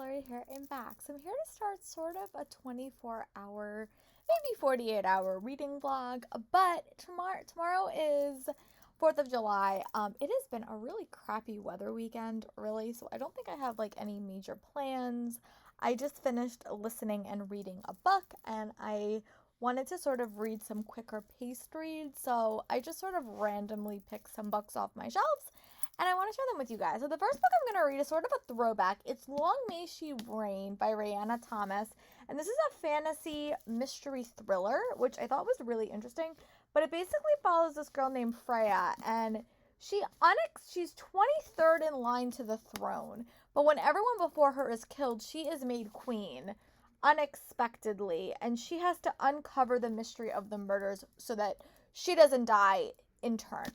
Flurry here and back. So I'm here to start sort of a 24-hour, maybe 48-hour reading vlog. But tomorrow is 4th of July. It has been a really crappy weather weekend, really. So I don't think I have like any major plans. I just finished listening and reading a book, and I wanted to sort of read some quicker paced reads. So I just sort of randomly picked some books off my shelves, and I want to share them with you guys. So the first book I'm going to read is sort of a throwback. It's Long May She Reign by Rhianna Thomas. And this is a fantasy mystery thriller, which I thought was really interesting. But it basically follows this girl named Freya. And she's 23rd in line to the throne. But when everyone before her is killed, she is made queen unexpectedly. And she has to uncover the mystery of the murders so that she doesn't die in turn.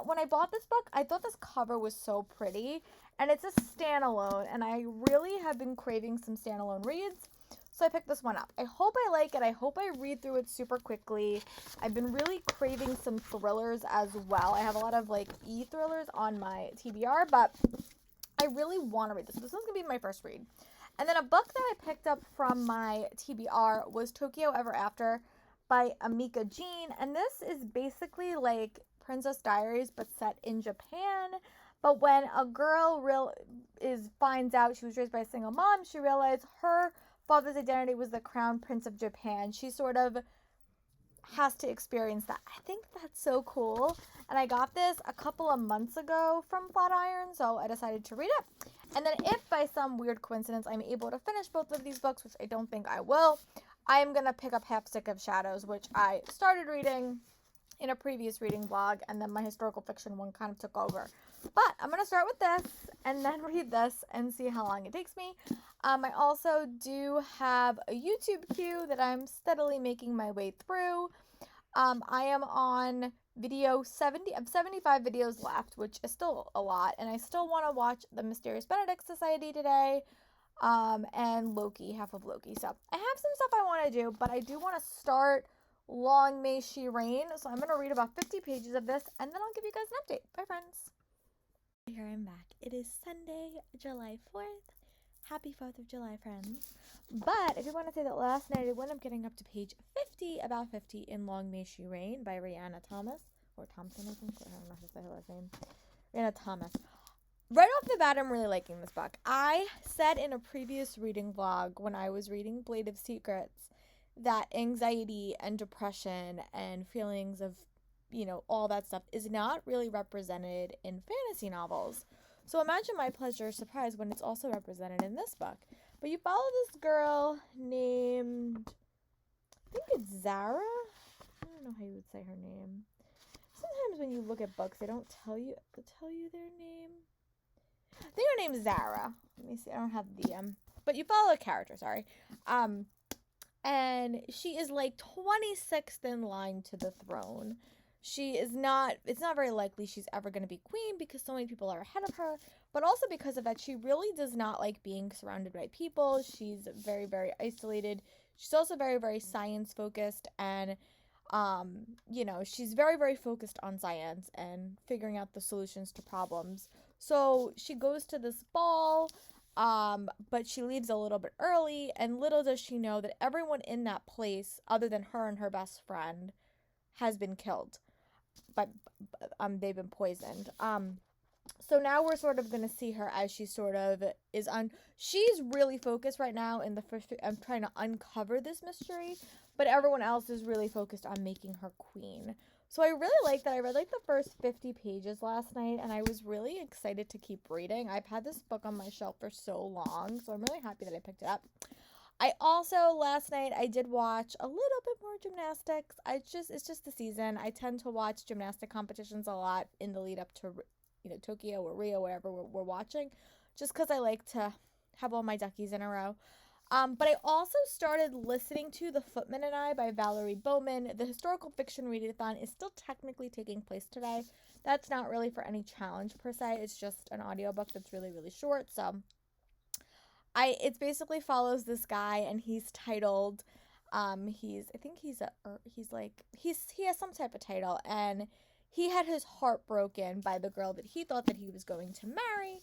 When I bought this book, I thought this cover was so pretty, and it's a standalone, and I really have been craving some standalone reads, so I picked this one up. I hope I like it. I hope I read through it super quickly. I've been really craving some thrillers as well. I have a lot of like e-thrillers on my TBR, but I really want to read this. This one's gonna be my first read. And then a book that I picked up from my TBR was Tokyo Ever After by Amika Jean, and this is basically like Princess Diaries but set in Japan. But when a girl finds out she was raised by a single mom, she realized her father's identity was the crown prince of Japan. She sort of has to experience that. I think that's so cool. And I got this a couple of months ago from Flatiron, so I decided to read it. And then if by some weird coincidence I'm able to finish both of these books, which I don't think I will, I am going to pick up Half Stick of Shadows, which I started reading in a previous reading vlog, and then my historical fiction one kind of took over. But I'm going to start with this and then read this and see how long it takes me. I also do have a YouTube queue that I'm steadily making my way through. I am on video 70. I have 75 videos left, which is still a lot, and I still want to watch The Mysterious Benedict Society today, and Loki, half of Loki. So I have some stuff I want to do, but I do want to start Long May She Reign. So I'm going to read about 50 pages of this, and then I'll give you guys an update. Bye, friends. Here I'm back. It is Sunday, July 4th. Happy 4th of July, friends. But if you want to say that last night I wound up getting up to page 50, about 50 in Long May She Reign by Rhianna Thomas, or Thompson, I think. I don't know how to say her last name. Rhianna Thomas. Right off the bat, I'm really liking this book. I said in a previous reading vlog when I was reading Blade of Secrets that anxiety and depression and feelings of, all that stuff is not really represented in fantasy novels. So imagine my pleasure or surprise when it's also represented in this book. But you follow this girl named, I think it's Zara? I don't know how you would say her name. Sometimes when you look at books, they don't tell you their name. I think her name is Zara. Let me see. I don't have the but you follow a character, sorry. And she is like 26th in line to the throne. It's not very likely she's ever going to be queen because so many people are ahead of her, but also because of that, she really does not like being surrounded by people. She's very, very isolated. She's also very, very science focused, and she's very, very focused on science and figuring out the solutions to problems. So she goes to this ball, but she leaves a little bit early, and little does she know that everyone in that place, other than her and her best friend, has been killed. But they've been poisoned. So now we're sort of going to see her as she sort of is she's really focused right now in the first, I'm trying to uncover this mystery, but everyone else is really focused on making her queen. So I really like that. I read like the first 50 pages last night, and I was really excited to keep reading. I've had this book on my shelf for so long, so I'm really happy that I picked it up. I also, last night, I did watch a little bit more gymnastics. It's just the season. I tend to watch gymnastic competitions a lot in the lead up to, Tokyo or Rio, wherever we're watching, just because I like to have all my duckies in a row. But I also started listening to The Footman and I by Valerie Bowman. The historical fiction readathon is still technically taking place today. That's not really for any challenge per se. It's just an audiobook that's really, really short. So it basically follows this guy, and he's titled, he has some type of title, and he had his heart broken by the girl that he thought that he was going to marry.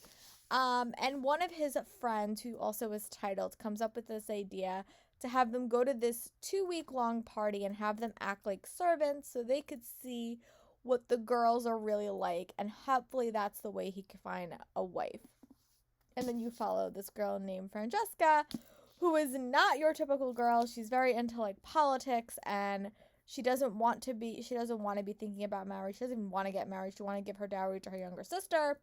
And one of his friends, who also is titled, comes up with this idea to have them go to this 2-week long party and have them act like servants so they could see what the girls are really like, and hopefully that's the way he could find a wife. And then you follow this girl named Francesca, who is not your typical girl. She's very into like politics, and she doesn't want to be thinking about marriage. She doesn't even want to get married. She wants to give her dowry to her younger sister.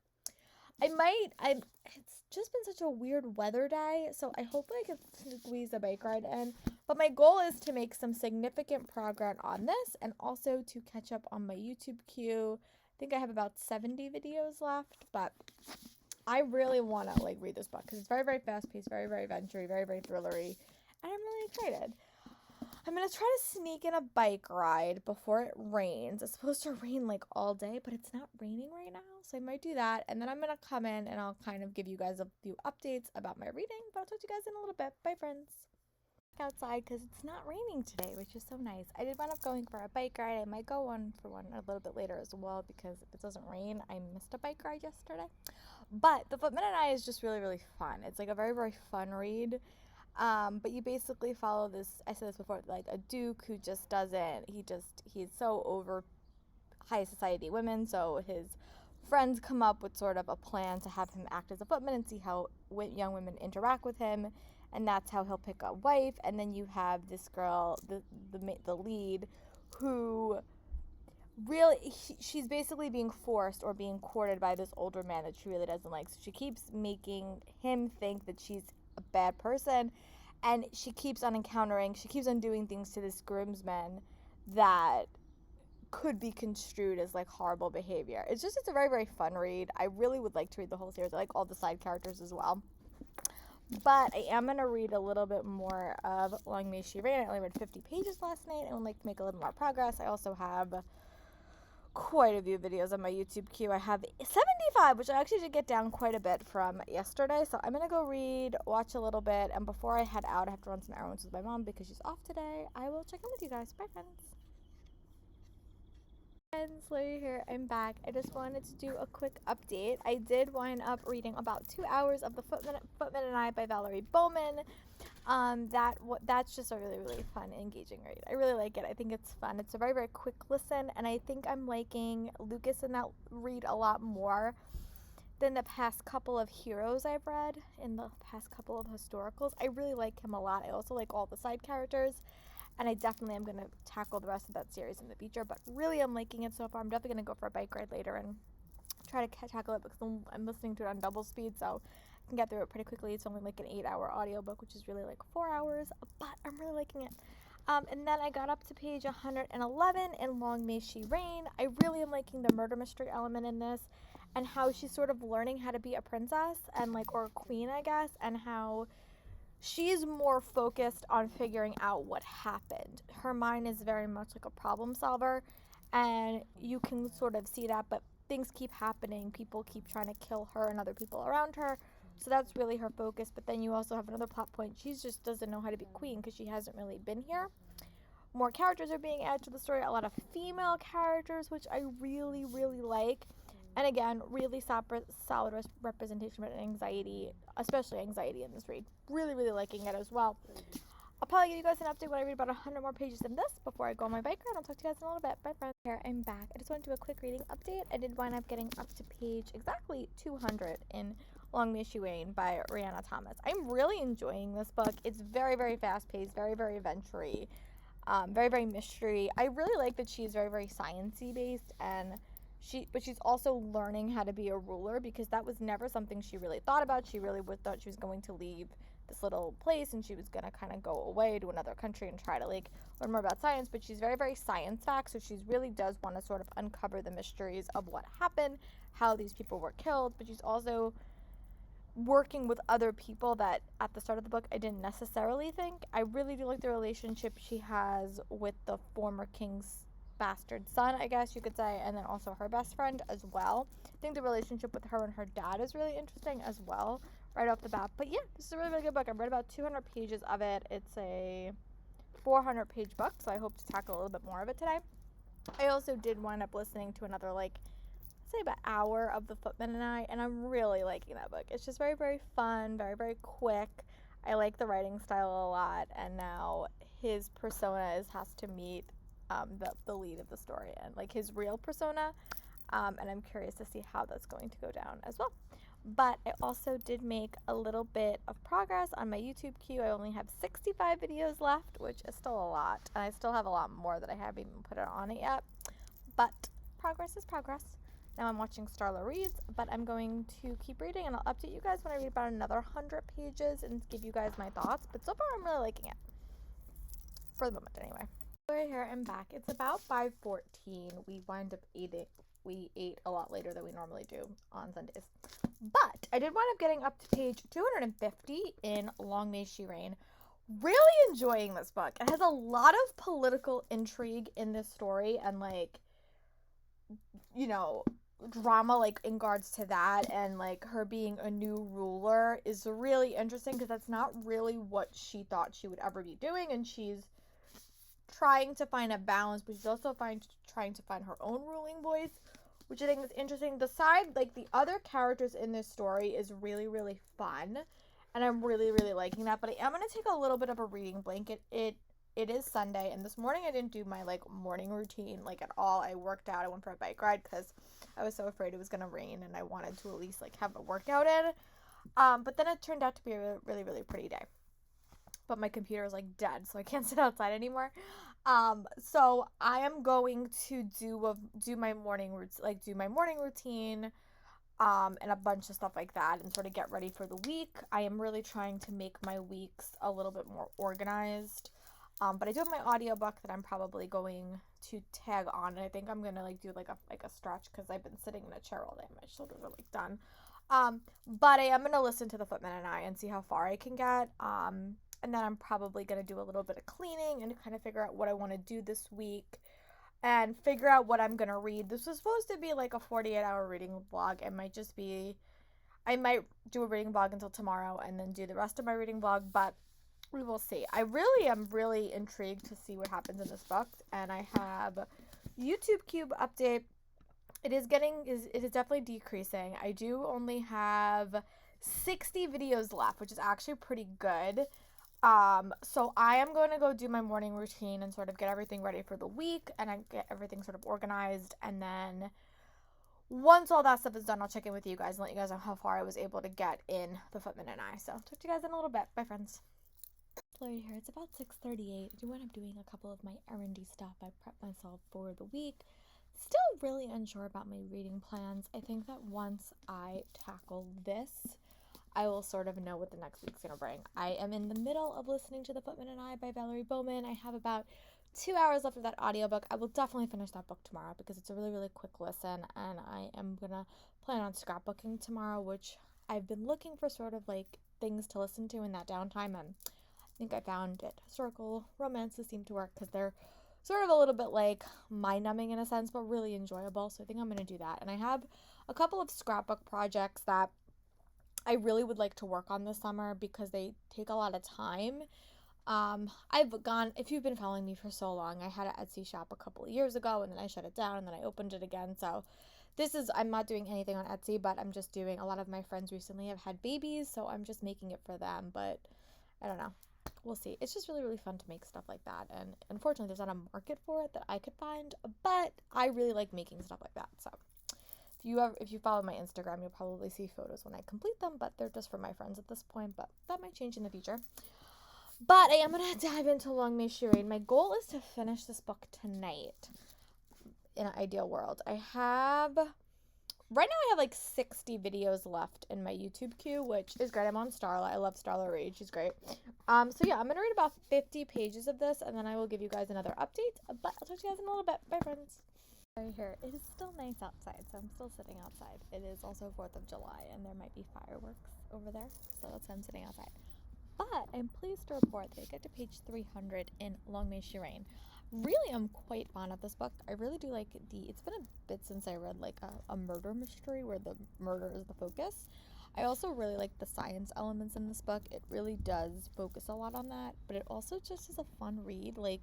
It's just been such a weird weather day, so I hopefully I can squeeze a bike ride in. But my goal is to make some significant progress on this, and also to catch up on my YouTube queue. I think I have about 70 videos left, but I really want to like read this book because it's very, very fast-paced, very, very adventure-y, very, very thrillery, and I'm really excited. I'm going to try to sneak in a bike ride before it rains. It's supposed to rain like all day, but it's not raining right now, so I might do that. And then I'm going to come in and I'll kind of give you guys a few updates about my reading, but I'll talk to you guys in a little bit. Bye, friends. Outside because it's not raining today, which is so nice. I did wind up going for a bike ride. I might go for one a little bit later as well, because if it doesn't rain, I missed a bike ride yesterday. But The Footman and I is just really, really fun. It's like a very, very fun read. But you basically follow this, I said this before, like a duke who just doesn't, he's so over high society women, so his friends come up with sort of a plan to have him act as a footman and see how young women interact with him, and that's how he'll pick a wife. And then you have this girl, the lead, who really, she's basically being forced or being courted by this older man that she really doesn't like, so she keeps making him think that she's a bad person, and she keeps on doing things to this groomsman that could be construed as like horrible behavior. It's a very, very fun read. I really would like to read the whole series. I like all the side characters as well, but I am going to read a little bit more of Long May She Reign. I only read 50 pages last night. I would like to make a little more progress. I also have quite a few videos on my YouTube queue. I have 75, which I actually did get down quite a bit from yesterday. So I'm going to go read, watch a little bit, and before I head out, I have to run some errands with my mom because she's off today. I will check in with you guys. Bye, friends. Friends, Lily here. I'm back. I just wanted to do a quick update. I did wind up reading about 2 hours of The Footman and I by Valerie Bowman. That's just a really, really fun, engaging read. I really like it. I think it's fun. It's a very, very quick listen, and I think I'm liking Lucas in that read a lot more than the past couple of heroes I've read in the past couple of historicals. I really like him a lot. I also like all the side characters, and I definitely am going to tackle the rest of that series in the future, but really I'm liking it so far. I'm definitely going to go for a bike ride later and try to tackle it because I'm listening to it on double speed, so can get through it pretty quickly. It's only like an 8-hour audiobook, which is really like 4 hours, but I'm really liking it. And then I got up to page 111 in Long May She Reign. I really am liking the murder mystery element in this, and how she's sort of learning how to be a princess and or a queen, I guess, and how she's more focused on figuring out what happened. Her mind is very much like a problem solver, and you can sort of see that, but things keep happening. People keep trying to kill her and other people around her. So that's really her focus. But then you also have another plot point. She just doesn't know how to be queen because she hasn't really been here. More characters are being added to the story. A lot of female characters, which I really, really like. And again, really solid representation of anxiety, especially anxiety in this read. Really, really liking it as well. I'll probably give you guys an update when I read about 100 more pages than this before I go on my bike ride. I'll talk to you guys in a little bit. Bye, friends. Here, I'm back. I just want to do a quick reading update. I did wind up getting up to page exactly 200 in Long May She Reign by Rhianna Thomas. I'm really enjoying this book. It's very, very fast-paced, very, very adventure-y, very, very mystery. I really like that she's very, very science-y based, but she's also learning how to be a ruler, because that was never something she really thought about. She really thought she was going to leave this little place and she was going to kind of go away to another country and try to learn more about science, but she's very, very science fact, so she really does want to sort of uncover the mysteries of what happened, how these people were killed, but she's also working with other people that at the start of the book I didn't necessarily think. I really do like the relationship she has with the former king's bastard son, I guess you could say, and then also her best friend as well. I think the relationship with her and her dad is really interesting as well, right off the bat. But yeah, this is a really, really good book. I've read about 200 pages of it. It's a 400-page book, so I hope to tackle a little bit more of it today. I also did wind up listening to another say about hour of The Footman and I, and I'm really liking that book. It's just very, very fun, very, very quick. I like the writing style a lot, and now his persona has to meet the lead of the story and like his real persona, and I'm curious to see how that's going to go down as well. But I also did make a little bit of progress on my YouTube queue. I only have 65 videos left, which is still a lot, and I still have a lot more that I haven't even put on it yet. But progress is progress. Now I'm watching Starla Reads, but I'm going to keep reading, and I'll update you guys when I read about another 100 pages and give you guys my thoughts. But so far, I'm really liking it. For the moment, anyway. We're here and back. It's about 5:14. We wind up eating. We ate a lot later than we normally do on Sundays. But I did wind up getting up to page 250 in Long May She Reign. Really enjoying this book. It has a lot of political intrigue in this story and, like, you know, drama, like, in regards to that, and, like, her being a new ruler is really interesting because that's not really what she thought she would ever be doing, and she's trying to find a balance, but she's also trying to find her own ruling voice, which I think is interesting. The side, like, the other characters in this story is really, really fun, and I'm really, really liking that, but I am going to take a little bit of a reading blanket. It is Sunday, and this morning I didn't do my, like, morning routine, like, at all. I worked out. I went for a bike ride because I was so afraid it was going to rain, and I wanted to at least, like, have a workout in. But then it turned out to be a really, really pretty day. But my computer is, like, dead, so I can't sit outside anymore. So I am going to do my morning routine, and a bunch of stuff like that, and sort of get ready for the week. I am really trying to make my weeks a little bit more organized. But I do have my audiobook that I'm probably going to tag on, and I think I'm gonna, like, do like a stretch because I've been sitting in a chair all day and my shoulders are, like, done. But I am gonna listen to The Footman and I and see how far I can get. And then I'm probably gonna do a little bit of cleaning and kind of figure out what I want to do this week and figure out what I'm gonna read. This was supposed to be like a 48-hour reading vlog. I might do a reading vlog until tomorrow and then do the rest of my reading vlog, but we will see. I really am really intrigued to see what happens in this book, and I have YouTube Cube update. It is definitely decreasing. I do only have 60 videos left, which is actually pretty good. So I am going to go do my morning routine and sort of get everything ready for the week, and I get everything sort of organized, and then once all that stuff is done, I'll check in with you guys and let you guys know how far I was able to get in The Footman and I. So talk to you guys in a little bit. Bye, friends. Chloe here. It's about 6:38. I do end up doing a couple of my errandy stuff. I prep myself for the week. Still really unsure about my reading plans. I think that once I tackle this, I will sort of know what the next week's going to bring. I am in the middle of listening to The Footman and I by Valerie Bowman. I have about 2 hours left of that audiobook. I will definitely finish that book tomorrow because it's a really, really quick listen, and I am going to plan on scrapbooking tomorrow, which I've been looking for sort of like things to listen to in that downtime, and I think I found it. Historical romances seem to work because they're sort of a little bit like mind-numbing in a sense, but really enjoyable, so I think I'm going to do that. And I have a couple of scrapbook projects that I really would like to work on this summer because they take a lot of time. If you've been following me for so long, I had an Etsy shop a couple of years ago, and then I shut it down, and then I opened it again. So I'm not doing anything on Etsy, but I'm just doing, a lot of my friends recently have had babies, so I'm just making it for them, but I don't know. We'll see. It's just really, really fun to make stuff like that, and unfortunately there's not a market for it that I could find, but I really like making stuff like that. So if you follow my Instagram, you'll probably see photos when I complete them, but they're just for my friends at this point, but that might change in the future. But I am going to dive into Long May She Reign. My goal is to finish this book tonight in an ideal world. Right now I have like 60 videos left in my YouTube queue, which is great. I'm on Starla. I love Starla Read. She's great. So yeah, I'm going to read about 50 pages of this, and then I will give you guys another update, but I'll talk to you guys in a little bit. Bye, friends. Right here. It is still nice outside, so I'm still sitting outside. It is also 4th of July, and there might be fireworks over there, so that's why I'm sitting outside. But I'm pleased to report that I get to page 300 in Long May She Reign. Really, I'm quite fond of this book. I really do like it's been a bit since I read like a murder mystery where the murder is the focus. I also really like the science elements in this book. It really does focus a lot on that, but it also just is a fun read, like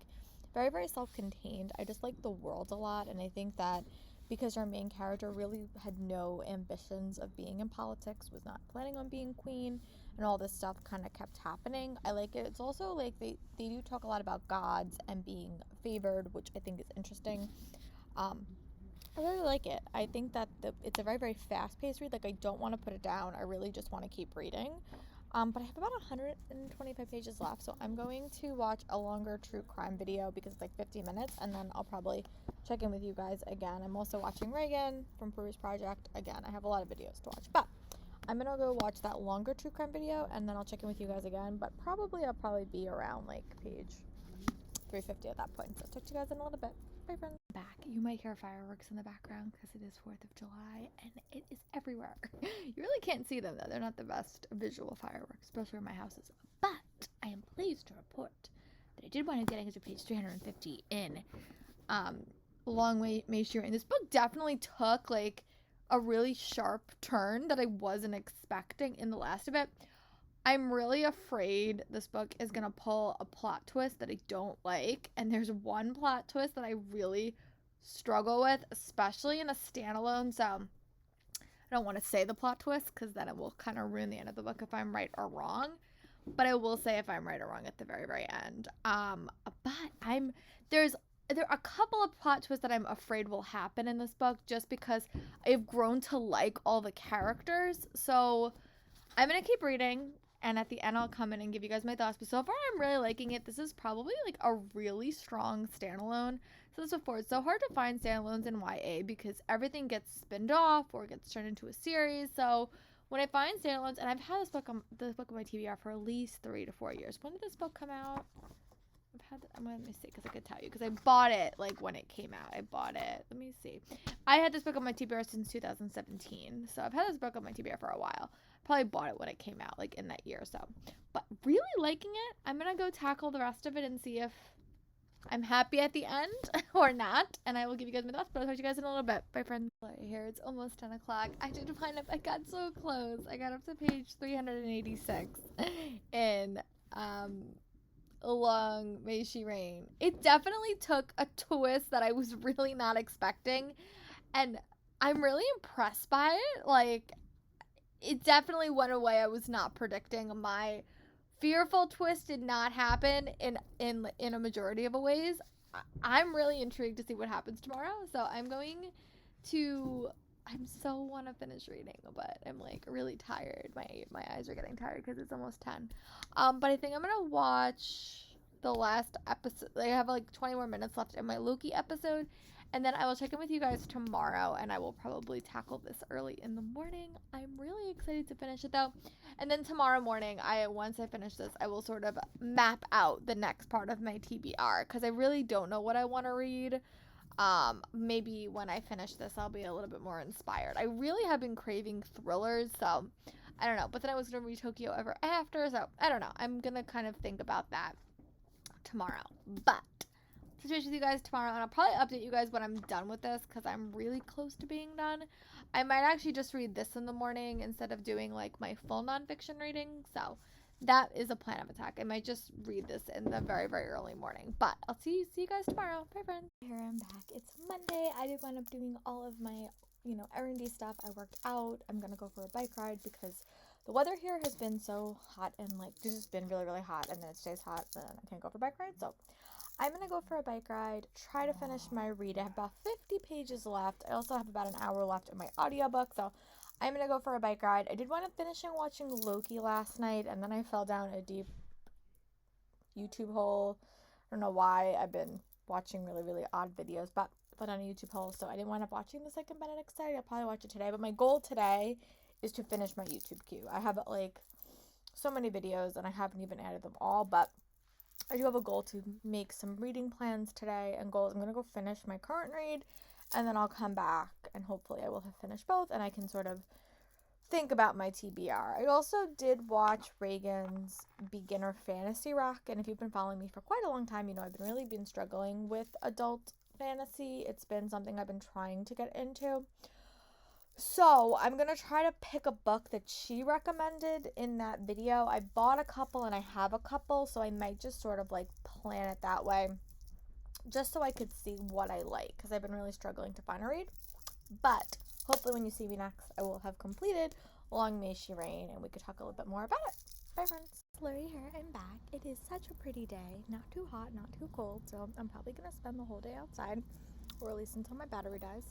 very, very self-contained. I just like the world a lot, and I think that because our main character really had no ambitions of being in politics, was not planning on being queen, and all this stuff kind of kept happening. I like it. It's also like they do talk a lot about gods and being favored, which I think is interesting. I really like it. I think that it's a very, very fast-paced read. Like, I don't want to put it down. I really just want to keep reading. But I have about 125 pages left, so I'm going to watch a longer true crime video because it's like 50 minutes, and then I'll probably check in with you guys again. I'm also watching Reagan from Peru's Project. Again, I have a lot of videos to watch, but I'm going to go watch that longer true crime video, and then I'll check in with you guys again, but I'll probably be around, like, page 350 at that point. So talk to you guys in a little bit. Bye, friends. Back. You might hear fireworks in the background because it is 4th of July and it is everywhere. You really can't see them though. They're not the best visual fireworks, especially where my house is. But I am pleased to report that I did wind up getting to page 350 in Long May Shireen. This book definitely took like a really sharp turn that I wasn't expecting in the last of it. I'm really afraid this book is going to pull a plot twist that I don't like. And there's one plot twist that I really struggle with, especially in a standalone. So I don't want to say the plot twist because then it will kind of ruin the end of the book if I'm right or wrong. But I will say if I'm right or wrong at the very, very end. But there are a couple of plot twists that I'm afraid will happen in this book just because I've grown to like all the characters. So I'm going to keep reading. And at the end, I'll come in and give you guys my thoughts. But so far, I'm really liking it. This is probably like a really strong standalone. So this before, it's so hard to find standalones in YA because everything gets spinned off or gets turned into a series. So when I find standalones, and I've had this book on my TBR for at least 3 to 4 years. When did this book come out? I'm going to see because I could tell you because I bought it like when it came out. I bought it. Let me see. I had this book on my TBR since 2017. So I've had this book on my TBR for a while. Probably bought it when it came out, like in that year or so. But really liking it. I'm going to go tackle the rest of it and see if I'm happy at the end or not. And I will give you guys my thoughts, but I'll talk to you guys in a little bit. Bye, friends. Here, it's almost 10 o'clock. I got so close. I got up to page 386 in Long May Shireen. It definitely took a twist that I was really not expecting. And I'm really impressed by it. Like, it definitely went away. I was not predicting. My fearful twist did not happen in a majority of ways. I'm really intrigued to see what happens tomorrow. So I so want to finish reading, but I'm like really tired. My eyes are getting tired because it's almost 10. But I think I'm gonna watch the last episode. I have like 20 more minutes left in my Loki episode. And then I will check in with you guys tomorrow, and I will probably tackle this early in the morning. I'm really excited to finish it, though. And then tomorrow morning, once I finish this, I will sort of map out the next part of my TBR, because I really don't know what I want to read. Maybe when I finish this, I'll be a little bit more inspired. I really have been craving thrillers, so I don't know. But then I was going to read Tokyo Ever After, so I don't know. I'm going to kind of think about that tomorrow. But touch base with you guys tomorrow, and I'll probably update you guys when I'm done with this because I'm really close to being done. I might actually just read this in the morning instead of doing like my full nonfiction reading. So that is a plan of attack. I might just read this in the very, very early morning. But I'll see you guys tomorrow. Bye, friends. Here I'm back. It's Monday. I did wind up doing all of my, errandy stuff. I worked out. I'm gonna go for a bike ride because the weather here has been so hot, and like this has been really, really hot, and then it stays hot, and I can't go for a bike ride. So I'm going to go for a bike ride, try to finish my read. I have about 50 pages left. I also have about an hour left in my audiobook, so I'm going to go for a bike ride. I did wind up finishing watching Loki last night, and then I fell down a deep YouTube hole. I don't know why. I've been watching really, really odd videos, but on a YouTube hole, so I didn't wind up watching the second Benedict study. I'll probably watch it today, but my goal today is to finish my YouTube queue. I have, like, so many videos, and I haven't even added them all, but I do have a goal to make some reading plans today, and goals. I'm going to go finish my current read, and then I'll come back, and hopefully I will have finished both, and I can sort of think about my TBR. I also did watch Reagan's Beginner Fantasy Rock, and if you've been following me for quite a long time, I've really been struggling with adult fantasy. It's been something I've been trying to get into. So I'm going to try to pick a book that she recommended in that video. I bought a couple and I have a couple, so I might just sort of like plan it that way just so I could see what I like, because I've been really struggling to find a read. But hopefully when you see me next, I will have completed Long May She Reign, and we could talk a little bit more about it. Bye, friends. Blurry here, I'm back. It is such a pretty day. Not too hot, not too cold, so I'm probably going to spend the whole day outside, or at least until my battery dies.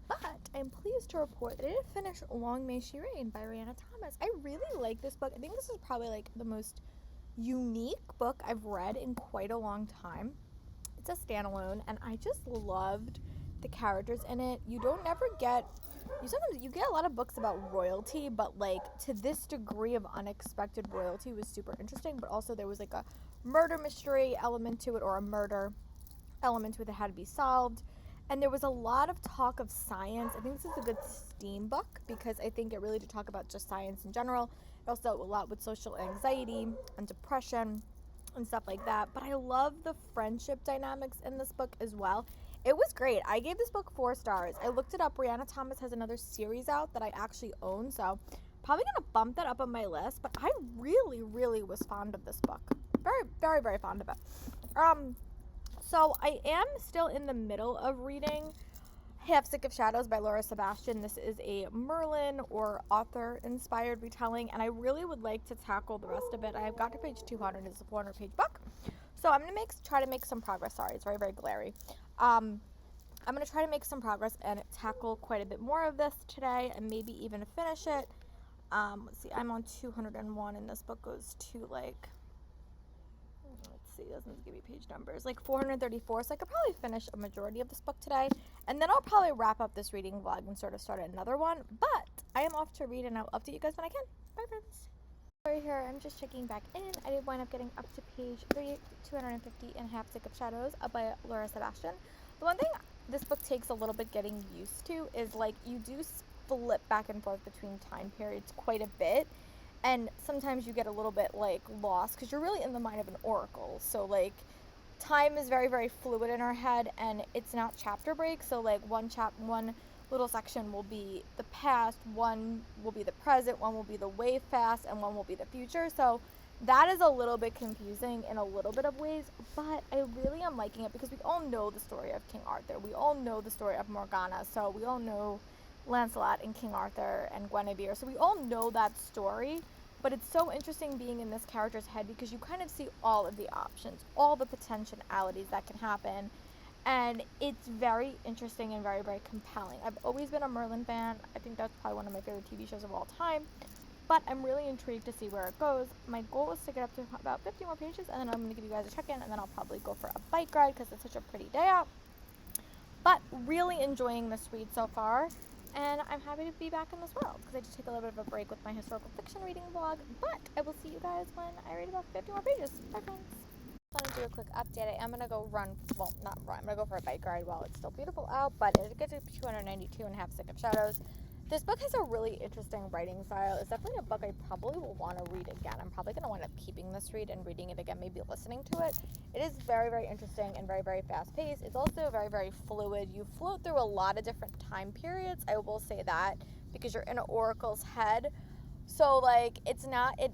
But I'm pleased to report that I did finish Long May She Reign by Rhianna. I really like this book. I think this is probably like the most unique book I've read in quite a long time. It's a standalone, and I just loved the characters in it. You don't ever get you get a lot of books about royalty, but like to this degree of unexpected royalty was super interesting. But also there was like a murder mystery element to it, or a murder element to it that had to be solved. And there was a lot of talk of science. I think this is a good STEAM book because I think it really did talk about just science in general. It also dealt a lot with social anxiety and depression and stuff like that. But I love the friendship dynamics in this book as well. It was great. I gave this book 4 stars. I looked it up. Rhianna Thomas has another series out that I actually own, so probably gonna bump that up on my list. But I really, really was fond of this book. Very, very, very fond of it. So I am still in the middle of reading Half Sick of Shadows by Laura Sebastian. This is a Merlin or author-inspired retelling, and I really would like to tackle the rest of it. I've got to page 200. It's a 400-page book. So I'm going to try to make some progress. Sorry, it's very, very glary. I'm going to try to make some progress and tackle quite a bit more of this today, and maybe even finish it. Let's see, I'm on 201, and this book goes to like... It doesn't give me page numbers, like 434, so I could probably finish a majority of this book today, and then I'll probably wrap up this reading vlog and sort of start another one. But I am off to read, and I'll update you guys when I can. Bye, friends. Right here, I'm just checking back in. I did wind up getting up to page 250 in Half Sick of Shadows by Laura Sebastian. The one thing this book takes a little bit getting used to is like you do flip back and forth between time periods quite a bit. And sometimes you get a little bit like lost because you're really in the mind of an oracle. So like time is very, very fluid in our head, and it's not chapter break. So like one little section will be the past, one will be the present, one will be the way fast, and one will be the future. So that is a little bit confusing in a little bit of ways, but I really am liking it because we all know the story of King Arthur. We all know the story of Morgana. So we all know Lancelot and King Arthur and Guinevere. So we all know that story, but it's so interesting being in this character's head because you kind of see all of the options, all the potentialities that can happen, and it's very interesting and very, very compelling. I've always been a Merlin fan. I think that's probably one of my favorite TV shows of all time, but I'm really intrigued to see where it goes. My goal is to get up to about 50 more pages, and then I'm going to give you guys a check-in, and then I'll probably go for a bike ride because it's such a pretty day out. But really enjoying this read so far. And I'm happy to be back in this world because I just take a little bit of a break with my historical fiction reading vlog. But I will see you guys when I read about 50 more pages. Bye, friends. I want to do a quick update. I am going to go run, well, not run, I'm going to go for a bike ride while it's still beautiful out. But it gets to 292 and Half Sick of Shadows. This book has a really interesting writing style. It's definitely a book I probably will want to read again. I'm probably going to wind up keeping this read and reading it again, maybe listening to it. It is very, very interesting and very, very fast-paced. It's also very, very fluid. You float through a lot of different time periods, I will say that, because you're in an oracle's head. So, like,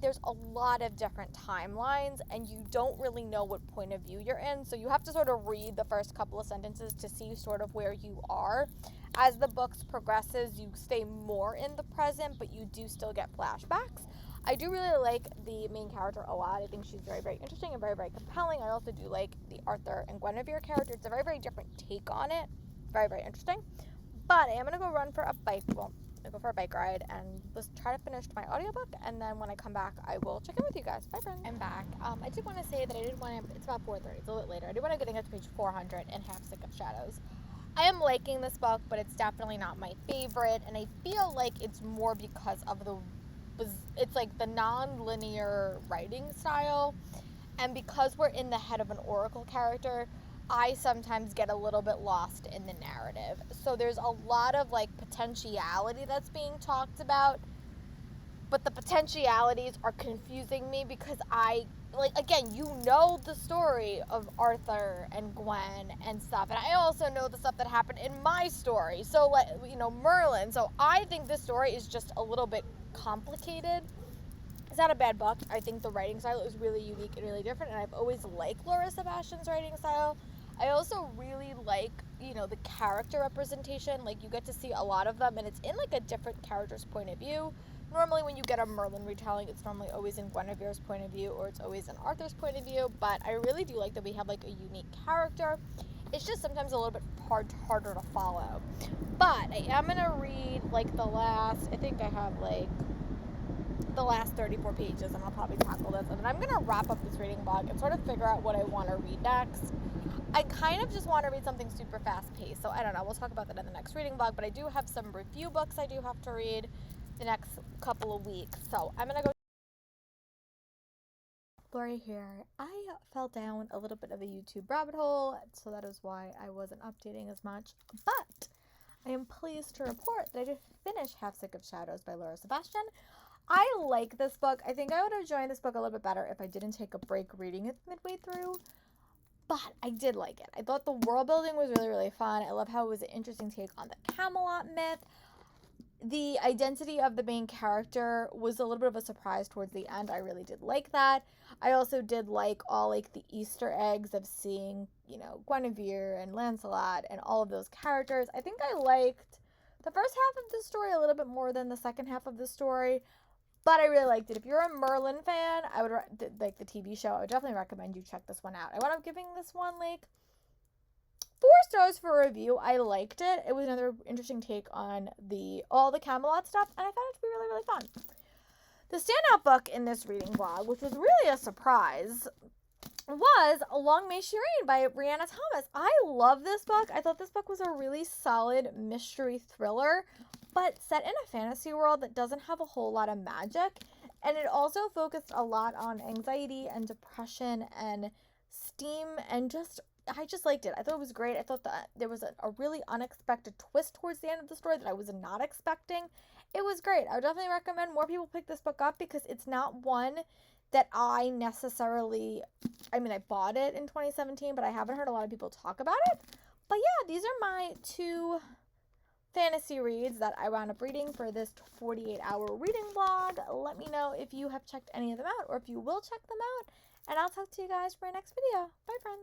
there's a lot of different timelines, and you don't really know what point of view you're in. So you have to sort of read the first couple of sentences to see sort of where you are. As the book progresses, you stay more in the present, but you do still get flashbacks. I do really like the main character a lot. I think she's very, very interesting and very, very compelling. I also do like the Arthur and Guinevere character. It's a very, very different take on it. Very, very interesting. But I am going to go run for a bike. Well, I'm going to go for a bike ride and let's try to finish my audiobook. And then when I come back, I will check in with you guys. Bye, friends. I'm back. I did want to say that it's about 4:30. It's a little bit later. I did want to get to page 400 in Half Sick of Shadows. I am liking this book, but it's definitely not my favorite, and I feel like it's more because of it's like the non-linear writing style, and because we're in the head of an oracle character, I sometimes get a little bit lost in the narrative. So there's a lot of like potentiality that's being talked about, but the potentialities are confusing me because again, you know the story of Arthur and Gwen and stuff, and I also know the stuff that happened in my story, so like, Merlin, so I think this story is just a little bit complicated. It's not a bad book. I think the writing style is really unique and really different, and I've always liked Laura Sebastian's writing style. I also really like, you know, the character representation. Like, you get to see a lot of them, and it's in like a different character's point of view. Normally, when you get a Merlin retelling, it's normally always in Guinevere's point of view, or it's always in Arthur's point of view. But I really do like that we have like a unique character. It's just sometimes a little bit harder to follow. But I am gonna read like the last. I think I have like the last 34 pages, and I'll probably tackle this, and then I'm gonna wrap up this reading blog and sort of figure out what I want to read next. I kind of just want to read something super fast paced, so I don't know. We'll talk about that in the next reading blog. But I do have some review books I do have to read the next couple of weeks, so I'm gonna go. Lori here. I fell down a little bit of a YouTube rabbit hole, so that is why I wasn't updating as much. But I am pleased to report that I did finish Half Sick of Shadows by Laura Sebastian. I like this book. I think I would have enjoyed this book a little bit better if I didn't take a break reading it midway through. But I did like it. I thought the world building was really, really fun. I love how it was an interesting take on the Camelot myth. The identity of the main character was a little bit of a surprise towards the end. I really did like that. I also did like all like the Easter eggs of seeing, you know, Guinevere and Lancelot and all of those characters. I think I liked the first half of the story a little bit more than the second half of the story. But I really liked it. If you're a Merlin fan, I would like the TV show. I would definitely recommend you check this one out. I wound up giving this one like 4 stars for a review. I liked it. It was another interesting take on all the Camelot stuff, and I found it to be really, really fun. The standout book in this reading blog, which was really a surprise, was Long May Shireen by Rhianna Thomas. I love this book. I thought this book was a really solid mystery thriller, but set in a fantasy world that doesn't have a whole lot of magic. And it also focused a lot on anxiety and depression and steam, and I just liked it. I thought it was great. I thought that there was a really unexpected twist towards the end of the story that I was not expecting. It was great. I would definitely recommend more people pick this book up because it's not one that I necessarily, I mean, I bought it in 2017, but I haven't heard a lot of people talk about it. But yeah, these are my 2 fantasy reads that I wound up reading for this 48-hour reading blog. Let me know if you have checked any of them out or if you will check them out, and I'll talk to you guys for my next video. Bye, friends.